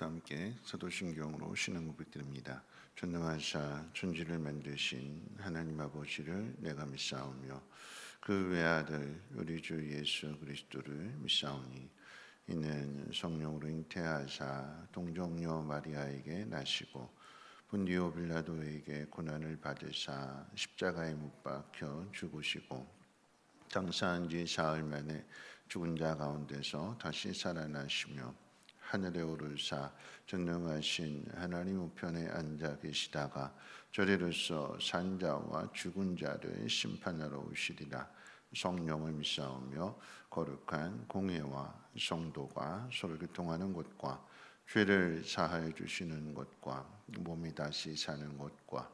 함께 사도신경으로 신앙 고백드립니다. 전능하사 천지를 만드신 하나님 아버지를 내가 믿사오며 그 외아들 우리 주 예수 그리스도를 믿사오니 이는 성령으로 잉태하사 동정녀 마리아에게 나시고 본디오 빌라도에게 고난을 받으사 십자가에 못 박혀 죽으시고 장사한 지 사흘 만에 죽은 자 가운데서 다시 살아나시며 하늘에 오르사 전능하신 하나님 우편에 앉아 계시다가 저리로서 산자와 죽은 자를 심판하러 오시리라. 성령을 믿사오며 거룩한 공회와 성도가 서로 교통하는 것과 죄를 사하여 주시는 것과 몸이 다시 사는 것과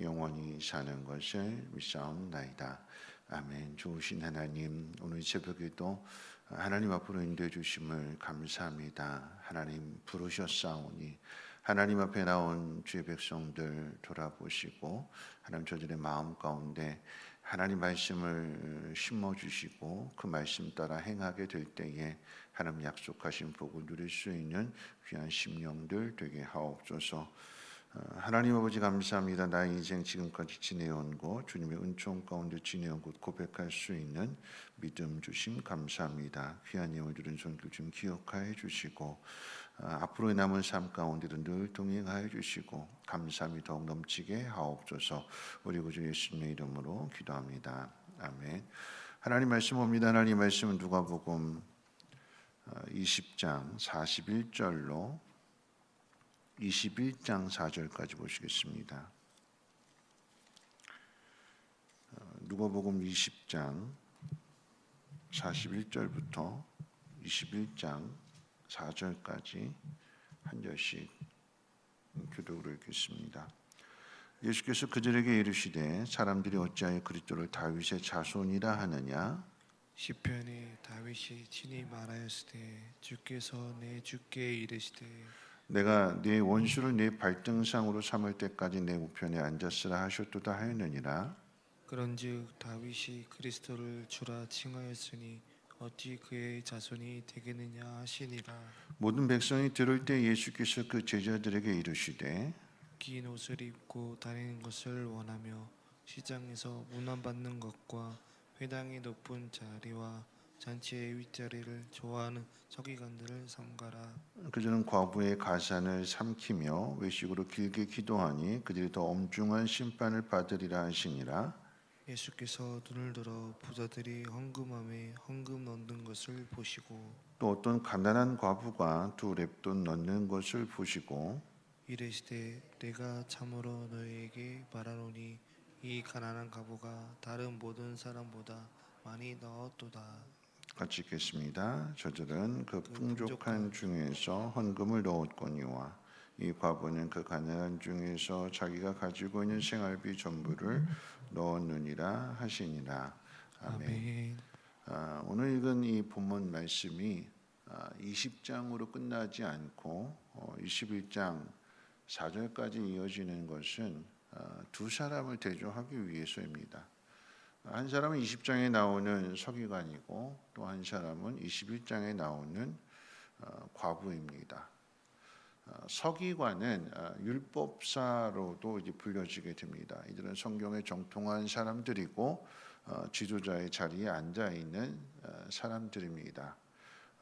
영원히 사는 것을 믿사옵나이다. 아멘. 좋으신 하나님, 오늘 새벽에도 하나님 앞으로 인도해 주심을 감사합니다. 하나님 부르셨사오니 하나님 앞에 나온 주의 백성들 돌아보시고 하나님 저들의 마음 가운데 하나님 말씀을 심어주시고 그 말씀 따라 행하게 될 때에 하나님 약속하신 복을 누릴 수 있는 귀한 심령들 되게 하옵소서. 하나님 아버지 감사합니다. 나의 인생 지금까지 지내온 곳 주님의 은총 가운데 지내온 곳 고백할 수 있는 믿음 주심 감사합니다. 귀한 예물 드린 손길 좀 기억하여 주시고 앞으로의 남은 삶 가운데도 늘 동행하여 주시고 감사함이 더욱 넘치게 하옵소서. 우리 구주 예수님의 이름으로 기도합니다. 아멘. 하나님 말씀 봅니다. 하나님 말씀은 누가복음 20장 41절로 21장 4절까지 보시겠습니다. 누가복음 20장 41절부터 21장 4절까지 한 절씩 교독으로 읽겠습니다. 예수께서 그들에게 이르시되 사람들이 어찌하여 그리스도를 다윗의 자손이라 하느냐? 시편에 다윗이 친히 말하였으되 주께서 내 주께 이르시되 내가 네 원수를 네 발등상으로 삼을 때까지 내 우편에 앉았으라 하셨도다 하였느니라. 그런즉 다윗이 그리스도를 주라 칭하였으니 어찌 그의 자손이 되겠느냐 하시니라. 모든 백성이 들을 때 예수께서 그 제자들에게 이르시되 긴 옷을 입고 다니는 것을 원하며 시장에서 문안받는 것과 회당의 높은 자리와 잔치의 윗자리를 좋아하는 서기관들을 삼가라. 그들은 과부의 가산을 삼키며 외식으로 길게 기도하니 그들이 더 엄중한 심판을 받으리라 하시니라. 예수께서 눈을 들어 부자들이 헌금함에 헌금 넣는 것을 보시고 또 어떤 가난한 과부가 두 렙돈 넣는 것을 보시고 이르시되 내가 참으로 너희에게 말하노니 이 가난한 과부가 다른 모든 사람보다 많이 넣었도다. 같이 읽겠습니다. 저들은 그 풍족한 중에서 헌금을 넣었거니와 이 과부는 그 가난한 중에서 자기가 가지고 있는 생활비 전부를 넣었느니라 하시니라. 아멘. 오늘 읽은 이 본문 말씀이 20장으로 끝나지 않고 21장 4절까지 이어지는 것은 두 사람을 대조하기 위해서입니다. 한 사람은 20장에 나오는 서기관이고 또 한 사람은 21장에 나오는 과부입니다. 서기관은 율법사로도 이제 불려지게 됩니다. 이들은 성경에 정통한 사람들이고 지도자의 자리에 앉아 있는 사람들입니다.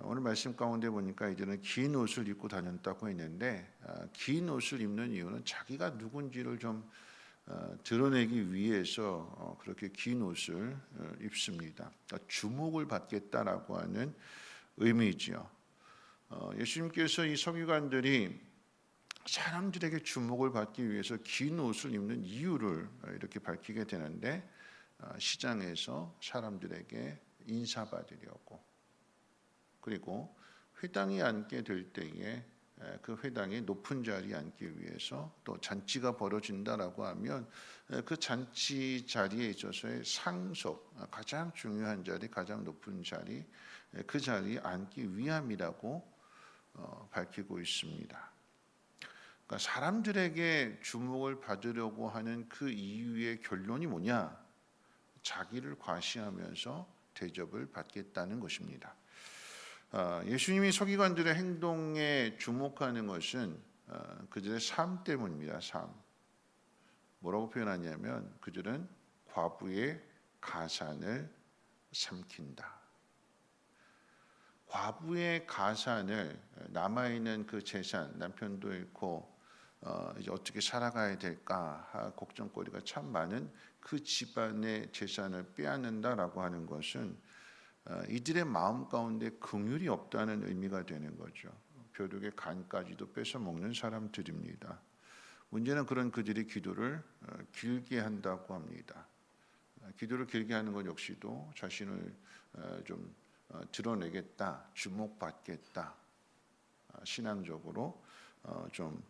오늘 말씀 가운데 보니까 이들은 긴 옷을 입고 다녔다고 했는데 긴 옷을 입는 이유는 자기가 누군지를 좀 드러내기 위해서 그렇게 긴 옷을 입습니다. 그러니까 주목을 받겠다라고 하는 의미지요. 예수님께서 이 서기관들이 사람들에게 주목을 받기 위해서 긴 옷을 입는 이유를 이렇게 밝히게 되는데 시장에서 사람들에게 인사받으려고 그리고 회당에 앉게 될 때에 그 회당의 높은 자리에 앉기 위해서 또 잔치가 벌어진다라고 하면 그 잔치 자리에 있어서의 상속 가장 중요한 자리 가장 높은 자리 그 자리에 앉기 위함이라고 밝히고 있습니다. 그러니까 사람들에게 주목을 받으려고 하는 그 이유의 결론이 뭐냐? 자기를 과시하면서 대접을 받겠다는 것입니다. 예수님이 서기관들의 행동에 주목하는 것은 그들의 삶 때문입니다. 삶. 뭐라고 표현하냐면 그들은 과부의 가산을 삼킨다. 과부의 가산을 남아있는 그 재산, 남편도 잃고 이제 어떻게 살아가야 될까 걱정거리가 참 많은 그 집안의 재산을 빼앗는다라고 하는 것은 이들의 마음 가운데 긍휼이 없다는 의미가 되는 거죠. 벼룩의 간까지도 뺏어 먹는 사람들입니다. 문제는 그런 그들이 기도를 길게 한다고 합니다. 기도를 길게 하는 것 역시도 자신을 좀 드러내겠다, 주목받겠다, 신앙적으로 좀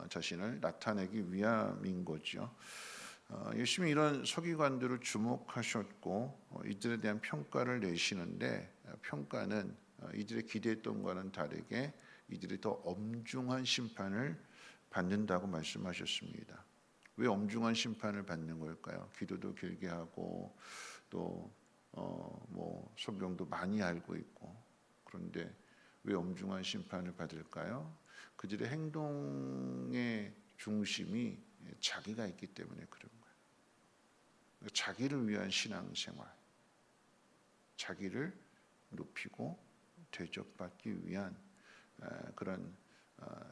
자신을 나타내기 위함인 거죠. 예수님이 이런 서기관들을 주목하셨고 이들에 대한 평가를 내시는데 평가는 이들의 기대했던 것과는 다르게 이들이 더 엄중한 심판을 받는다고 말씀하셨습니다. 왜 엄중한 심판을 받는 걸까요? 기도도 길게 하고 또 뭐 성경도 많이 알고 있고 그런데 왜 엄중한 심판을 받을까요? 그들의 행동의 중심이 자기가 있기 때문에 그런 거예요. 자기를 위한 신앙생활, 자기를 높이고 대접받기 위한 그런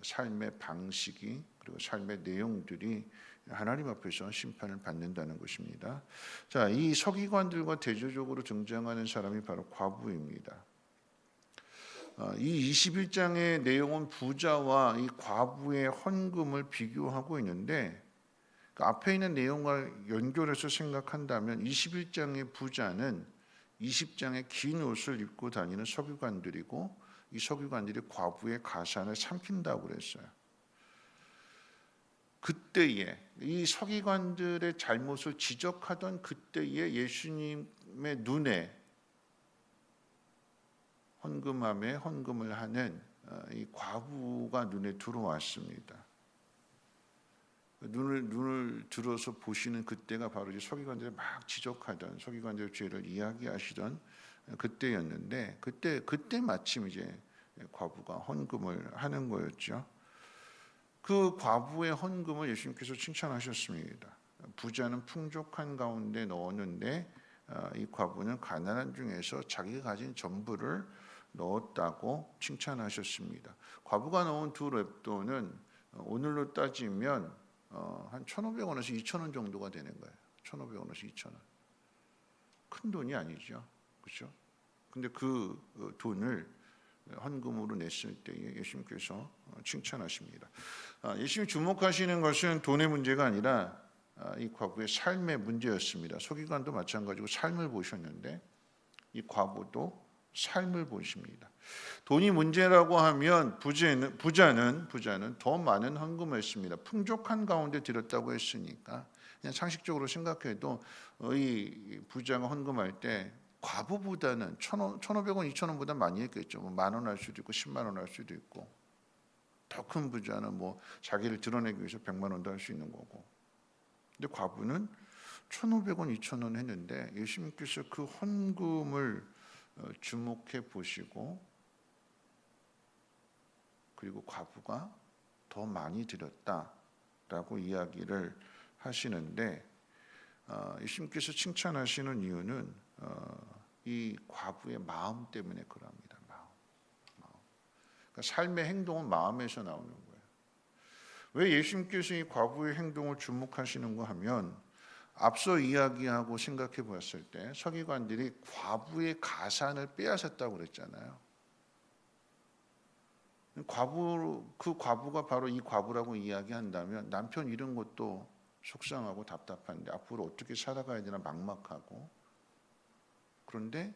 삶의 방식이 그리고 삶의 내용들이 하나님 앞에서 심판을 받는다는 것입니다. 자, 이 서기관들과 대조적으로 등장하는 사람이 바로 과부입니다. 이 21장의 내용은 부자와 이 과부의 헌금을 비교하고 있는데 그 앞에 있는 내용과 연결해서 생각한다면 21장의 부자는 20장의 긴 옷을 입고 다니는 서기관들이고 이 서기관들이 과부의 가산을 삼킨다고 그랬어요. 그때에 이 서기관들의 잘못을 지적하던 그때에 예수님의 눈에 헌금함에 헌금을 하는 이 과부가 눈에 들어왔습니다. 눈을 들어서 보시는 그때가 바로 이제 서기관들이 막 지적하던 서기관들의 죄를 이야기하시던 그때였는데 그때 마침 이제 과부가 헌금을 하는 거였죠. 그 과부의 헌금을 예수님께서 칭찬하셨습니다. 부자는 풍족한 가운데 넣었는데 이 과부는 가난한 중에서 자기가 가진 전부를 넣었다고 칭찬하셨습니다. 과부가 넣은 두 렙돈은 오늘로 따지면 한 1,500원에서 2,000원 정도가 되는 거예요. 1,500원에서 2,000원. 큰 돈이 아니죠. 그렇죠? 근데 그 돈을 헌금으로 냈을 때에 예수님께서 칭찬하십니다. 예수님이 주목하시는 것은 돈의 문제가 아니라 이 과부의 삶의 문제였습니다. 서기관도 마찬가지고 삶을 보셨는데 이 과부도 삶을 보십니다. 돈이 문제라고 하면 부자는 더 많은 헌금을 했습니다. 풍족한 가운데 드렸다고 했으니까 그냥 상식적으로 생각해도 이 부자가 헌금할 때 과부보다는 1,500원, 2,000원보다 많이 했겠죠. 뭐 10,000원 할 수도 있고 10만 원 할 수도 있고 더 큰 부자는 뭐 자기를 드러내기 위해서 100만 원도 할 수 있는 거고. 근데 과부는 1,500원, 2,000원 했는데 예수님께서 그 헌금을 주목해 보시고 그리고 과부가 더 많이 드렸다라고 이야기를 하시는데 예수님께서 칭찬하시는 이유는 이 과부의 마음 때문에 그럽니다. 마음. 그러니까 삶의 행동은 마음에서 나오는 거예요. 왜 예수님께서 이 과부의 행동을 주목하시는가 하면 앞서 이야기하고 생각해 보았을 때 서기관들이 과부의 가산을 빼앗았다고 그랬잖아요. 그 과부가 바로 이 과부라고 이야기한다면 남편 잃은 것도 속상하고 답답한데 앞으로 어떻게 살아가야 되나 막막하고 그런데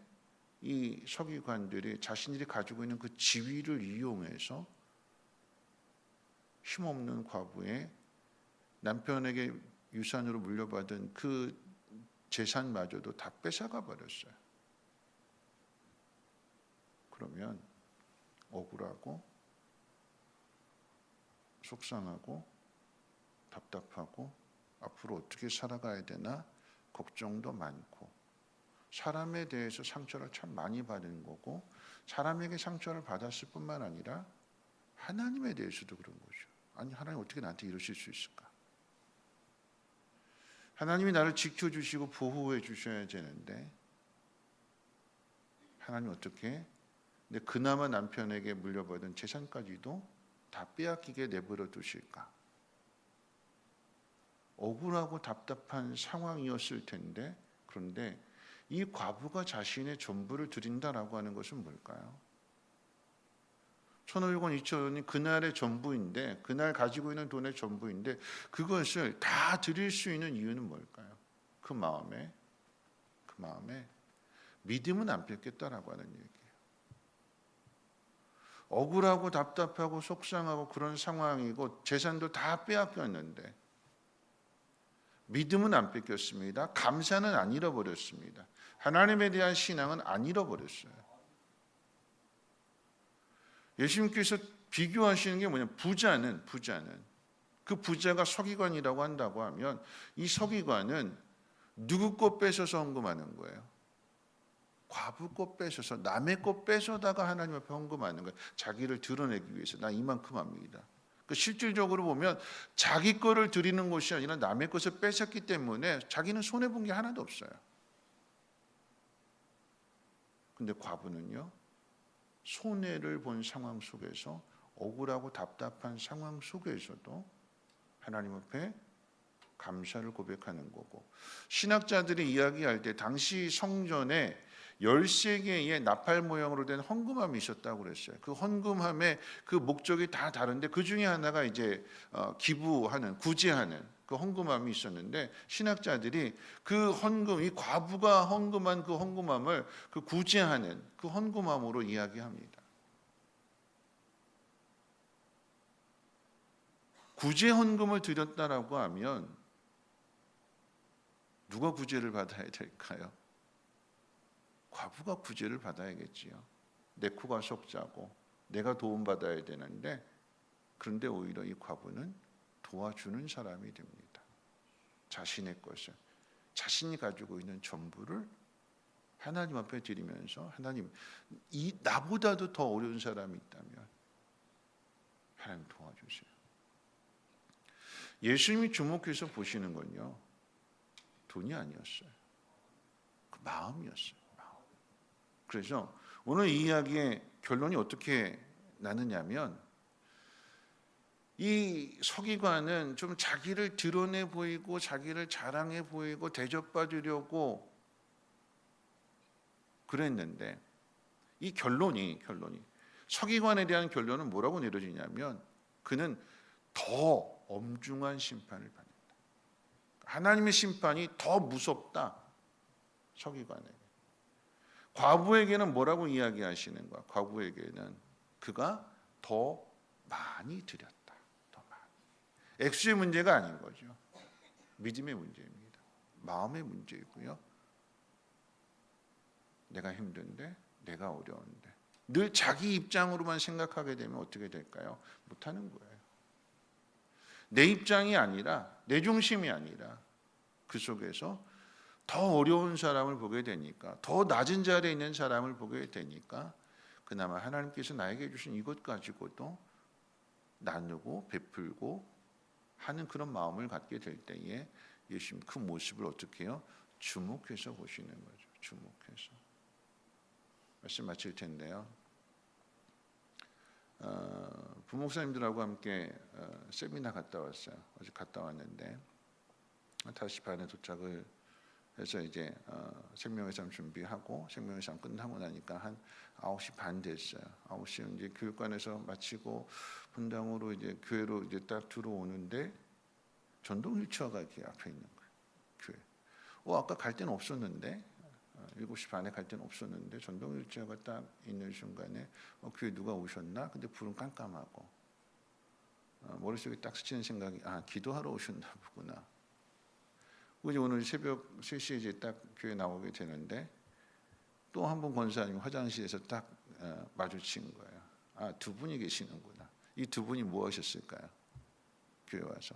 이 서기관들이 자신들이 가지고 있는 그 지위를 이용해서 힘없는 과부의 남편에게 유산으로 물려받은 그 재산마저도 다 뺏어가 버렸어요. 그러면 억울하고 속상하고 답답하고 앞으로 어떻게 살아가야 되나 걱정도 많고 사람에 대해서 상처를 참 많이 받은 거고, 사람에게 상처를 받았을 뿐만 아니라 하나님에 대해서도 그런 거죠. 아니, 하나님 어떻게 나한테 이러실 수 있을까? 하나님이 나를 지켜주시고 보호해 주셔야 되는데 하나님 어떻게, 근데 그나마 남편에게 물려받은 재산까지도 다 빼앗기게 내버려 두실까? 억울하고 답답한 상황이었을 텐데, 그런데 이 과부가 자신의 전부를 드린다라고 하는 것은 뭘까요? 1,500원, 2,000원이 그날의 전부인데, 그날 가지고 있는 돈의 전부인데 그것을 다 드릴 수 있는 이유는 뭘까요? 그 마음에 믿음은 안 뺏겠다라고 하는 얘기예요. 억울하고 답답하고 속상하고 그런 상황이고 재산도 다 빼앗겼는데 믿음은 안 뺏겼습니다. 감사는 안 잃어버렸습니다. 하나님에 대한 신앙은 안 잃어버렸어요. 예수님께서 비교하시는 게 뭐냐면 부자는 그 부자가 서기관이라고 한다고 하면 이 서기관은 누구 것 뺏어서 헌금하는 거예요? 과부 것 뺏어서, 남의 것 뺏어다가 하나님 앞에 헌금하는 거예요. 자기를 드러내기 위해서. 나 이만큼 합니다. 실질적으로 보면 자기 거를 드리는 것이 아니라 남의 것을 뺏었기 때문에 자기는 손해본 게 하나도 없어요. 근데 과부는요, 손해를 본 상황 속에서, 억울하고 답답한 상황 속에서도 하나님 앞에 감사를 고백하는 거고, 신학자들이 이야기할 때 당시 성전에 13개의 나팔 모양으로 된 헌금함이 있었다고 그랬어요. 그 헌금함의 그 목적이 다 다른데 그 중에 하나가 이제 기부하는, 구제하는 그 헌금함이 있었는데, 신학자들이 그 헌금, 이 과부가 헌금한 그 헌금함을 그 구제하는 그 헌금함으로 이야기합니다. 구제 헌금을 드렸다라고 하면 누가 구제를 받아야 될까요? 과부가 구제를 받아야겠지요. 내 코가 속자고 내가 도움받아야 되는데, 그런데 오히려 이 과부는 도와주는 사람이 됩니다. 자신의 것을, 자신이 가지고 있는 전부를 하나님 앞에 드리면서, 하나님, 이 나보다도 더 어려운 사람이 있다면 하나님 도와주세요. 예수님이 주목해서 보시는 건요, 돈이 아니었어요. 그 마음이었어요. 그래서 오늘 이 이야기의 결론이 어떻게 나느냐면, 이 서기관은 좀 자기를 드러내 보이고 자기를 자랑해 보이고 대접받으려고 그랬는데, 이 결론이 서기관에 대한 결론은 뭐라고 내려지냐면, 그는 더 엄중한 심판을 받는다. 하나님의 심판이 더 무섭다, 서기관에게. 과부에게는 뭐라고 이야기하시는 거야? 과부에게는 그가 더 많이 드렸다. 더 많이. 액수의 문제가 아닌 거죠. 믿음의 문제입니다. 마음의 문제이고요. 내가 힘든데, 내가 어려운데, 늘 자기 입장으로만 생각하게 되면 어떻게 될까요? 못하는 거예요. 내 입장이 아니라, 내 중심이 아니라 그 속에서 더 어려운 사람을 보게 되니까, 더 낮은 자리에 있는 사람을 보게 되니까, 그나마 하나님께서 나에게 주신 이것 가지고도 나누고 베풀고 하는 그런 마음을 갖게 될 때에 예수님 그 모습을 어떻게 해요? 주목해서 보시는 거죠. 주목해서. 말씀 마칠 텐데요, 부목사님들하고 함께 세미나 갔다 왔어요. 어제 갔다 왔는데 5시 반에 도착을 해서 이제 생명의 삶 준비하고, 생명의 삶 끝나고 나니까 한 9시 반 됐어요. 9시 이제 교육관에서 마치고 분당으로 이제 교회로 이제 딱 들어오는데 전동 휠체어가 이렇게 앞에 있는 거예요. 교회. 아까 갈 때는 없었는데, 7시 반에 갈 때는 없었는데 전동 휠체어가 딱 있는 순간에 교회 누가 오셨나? 근데 불은 깜깜하고 머릿속에 딱 스치는 생각이, 기도하러 오셨나 보구나. 이제 오늘 새벽 3시에 이제 딱 교회 나오게 되는데, 또 한 번 권사님 화장실에서 딱 마주친 거예요. 두 분이 계시는구나. 이 두 분이 뭐 하셨을까요? 교회 와서.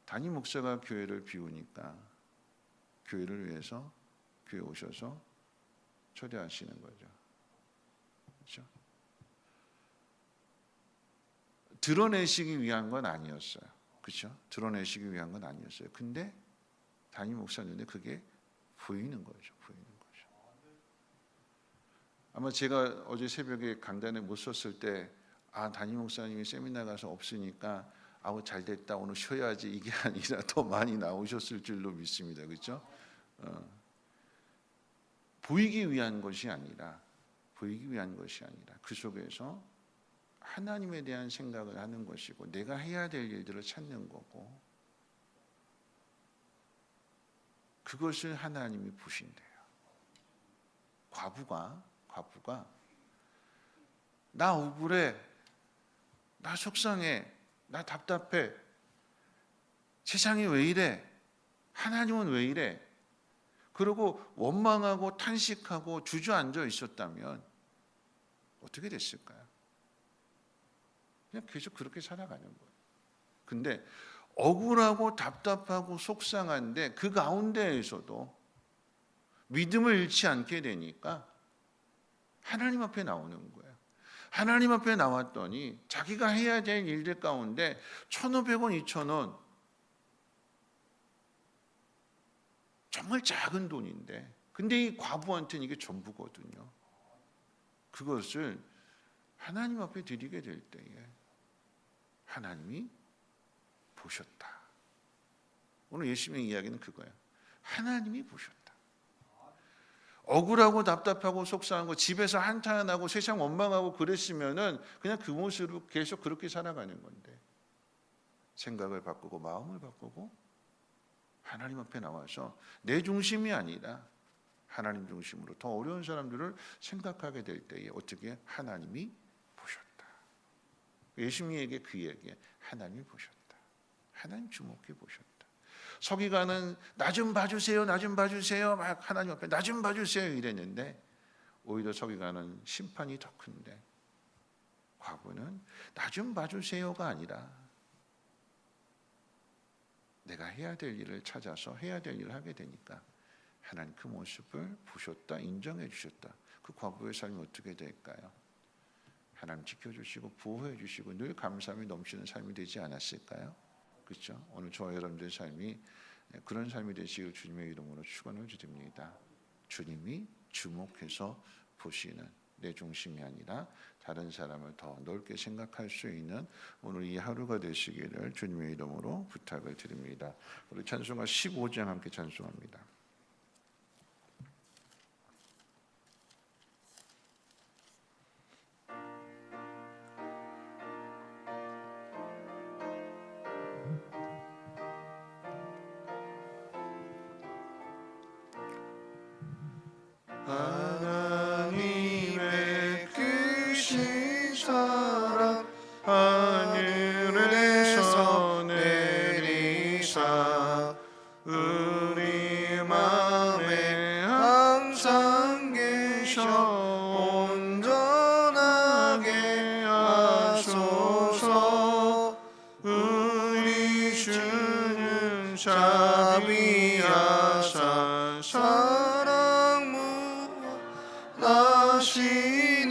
담임 목사가 교회를 비우니까 교회를 위해서 교회 오셔서 초대하시는 거죠. 그렇죠? 드러내시기 위한 건 아니었어요. 그렇죠? 드러내시기 위한 건 아니었어요. 근데 담임 목사님인데 그게 보이는 거죠. 보이는 거죠. 아마 제가 어제 새벽에 강단에 못 섰을 때 담임 목사님이 세미나 가서 없으니까 잘 됐다, 오늘 쉬어야지, 이게 아니라 더 많이 나오셨을 줄로 믿습니다. 그렇죠? 보이기 위한 것이 아니라 그 속에서 하나님에 대한 생각을 하는 것이고 내가 해야 될 일들을 찾는 거고, 그것을 하나님이 보신대요. 과부가 나 억울해, 나 속상해, 나 답답해, 세상이 왜 이래, 하나님은 왜 이래, 그리고 원망하고 탄식하고 주저앉아 있었다면 어떻게 됐을까요? 그냥 계속 그렇게 살아가는 거예요. 근데 억울하고 답답하고 속상한데 그 가운데에서도 믿음을 잃지 않게 되니까 하나님 앞에 나오는 거예요. 하나님 앞에 나왔더니 자기가 해야 될 일들 가운데 1,500원, 2,000원, 정말 작은 돈인데, 근데 이 과부한테는 이게 전부거든요. 그것을 하나님 앞에 드리게 될 때에 하나님이 보셨다. 오늘 예수님의 이야기는 그거예요. 하나님이 보셨다. 억울하고 답답하고 속상하고 집에서 한탄하고 세상 원망하고 그랬으면은 그냥 그 모습으로 계속 그렇게 살아가는 건데, 생각을 바꾸고 마음을 바꾸고 하나님 앞에 나와서 내 중심이 아니라 하나님 중심으로 더 어려운 사람들을 생각하게 될 때에 어떻게 하나님이 보셨다. 예수님에게 그 얘기에 하나님이 보셨다. 하나님 주목해 보셨다. 서기관은 나 좀 봐주세요, 나 좀 봐주세요, 막 하나님 앞에 나 좀 봐주세요 이랬는데, 오히려 서기관은 심판이 더 큰데, 과부는 나 좀 봐주세요가 아니라 내가 해야 될 일을 찾아서 해야 될 일을 하게 되니까 하나님 그 모습을 보셨다, 인정해 주셨다. 그 과부의 삶이 어떻게 될까요? 하나님 지켜주시고 보호해 주시고 늘 감사함이 넘치는 삶이 되지 않았을까요? 그렇죠? 오늘 저와 여러분들의 삶이 그런 삶이 되시길 주님의 이름으로 축원을 드립니다. 주님이 주목해서 보시는, 내 중심이 아니라 다른 사람을 더 넓게 생각할 수 있는 오늘 이 하루가 되시기를 주님의 이름으로 부탁을 드립니다. 우리 찬송가 15장 함께 찬송합니다. 하나님의 크신 사랑 하늘에서 내리사 우리 마음에 항상 계셔 온전하게 하소서. 우리 주는 자비하사 사랑 무하시니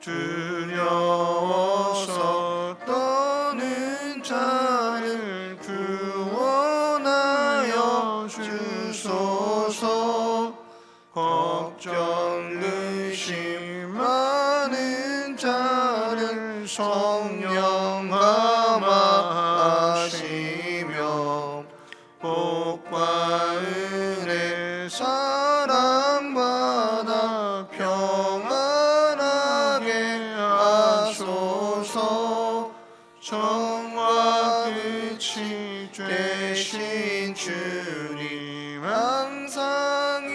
두려워서 떠는 자를 구원하여 주소서. 걱정 의심 많은 자를 성령 감화하시며 복과 은혜 사랑받아 평안하게 하소서. 정과 끝이 되신 주님 항상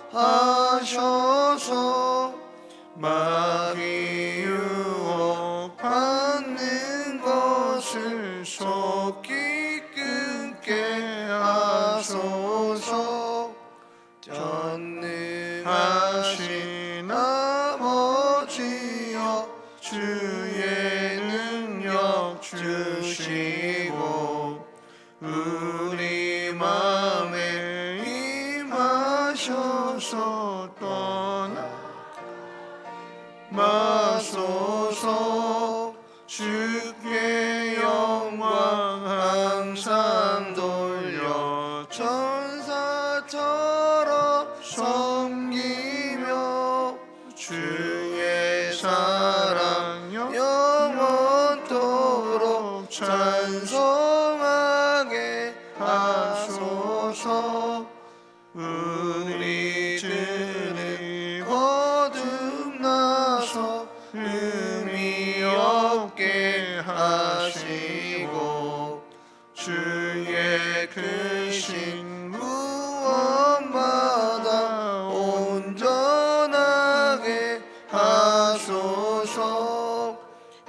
인도하셔서 마귀 유혹 받는 것을 속히 끊게 하소서. 전능하신 아버지여 주의 능력 주시고 우리 마음에 하셔서 떠나마소서. 주께 영광 항상 돌려 천사처럼 섬기며 주의 사랑 영원토록 찬송하게 하소서. 우리들을 거듭나서 의미 없게 하시고 주의 크신 구원받아 온전하게 하소서.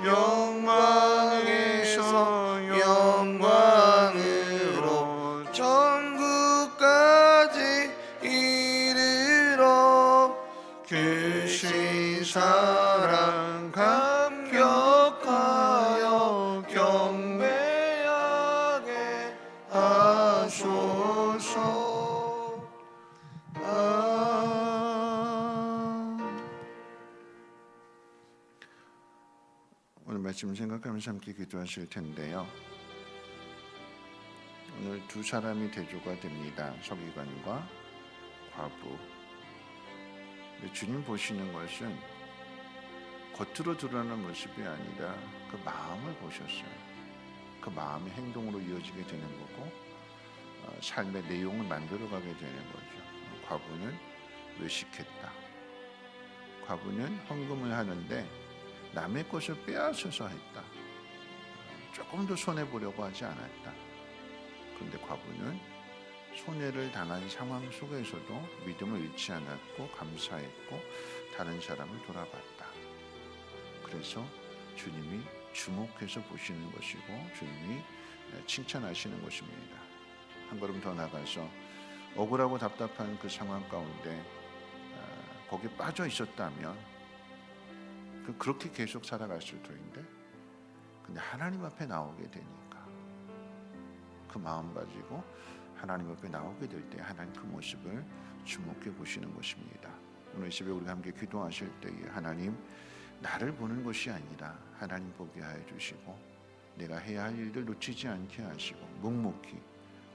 영광에서 영광으로 천국까지 이르러 크신 사랑 감격하여 경배하게 하소서. 오늘 말씀 생각하면서 함께 기도하실 텐데요. 오늘 두 사람이 대조가 됩니다. 서기관과 과부. 주님 보시는 것은 겉으로 드러나는 모습이 아니라 그 마음을 보셨어요. 그 마음이 행동으로 이어지게 되는 거고 삶의 내용을 만들어가게 되는 거죠. 과부는 외식했다. 과부는 헌금을 하는데 남의 것을 빼앗아서 했다. 조금 더 손해보려고 하지 않았다. 그런데 과부는 손해를 당한 상황 속에서도 믿음을 잃지 않았고 감사했고 다른 사람을 돌아봤다. 그래서 주님이 주목해서 보시는 것이고 주님이 칭찬하시는 것입니다. 한 걸음 더 나가서 억울하고 답답한 그 상황 가운데 거기에 빠져 있었다면 그렇게 계속 살아갔을 터인데 근데 하나님 앞에 나오게 되니까 그 마음 가지고 하나님 앞에 나오게 될 때 하나님 그 모습을 주목해 보시는 것입니다. 오늘 이 새벽에 우리가 함께 기도하실 때에 하나님 나를 보는 것이 아니라 하나님 보게 하여 주시고 내가 해야 할 일들 놓치지 않게 하시고 묵묵히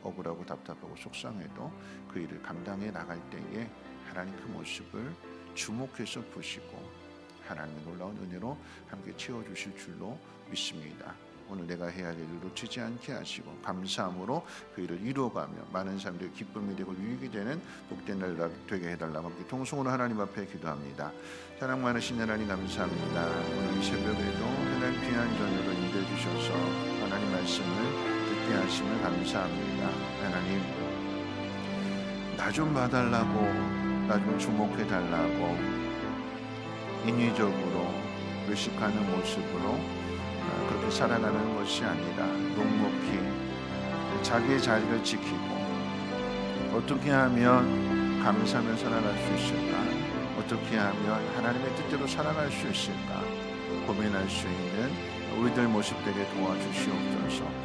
억울하고 답답하고 속상해도 그 일을 감당해 나갈 때에 하나님 그 모습을 주목해서 보시고 하나님의 놀라운 은혜로 함께 채워주실 줄로 믿습니다. 오늘 내가 해야 할 일을 놓치지 않게 하시고 감사함으로 그 일을 이루어가며 많은 사람들의 기쁨이 되고 유익이 되는 복된 날 되게 해달라고 함께 통성으로 하나님 앞에 기도합니다. 사랑 많으신 하나님 감사합니다. 오늘 이 새벽에도 하나님 귀한 저녁을 인도해 주셔서 하나님 말씀을 듣게 하심을 감사합니다. 하나님 나 좀 봐달라고 나 좀 주목해 달라고 인위적으로 외식하는 모습으로 그렇게 살아가는 것이 아니라 묵묵히 자기의 자리를 지키고 어떻게 하면 감사하며 살아갈 수 있을까? 어떻게 하면 하나님의 뜻대로 살아갈 수 있을까? 고민할 수 있는 우리들 모습 되게 도와주시옵소서.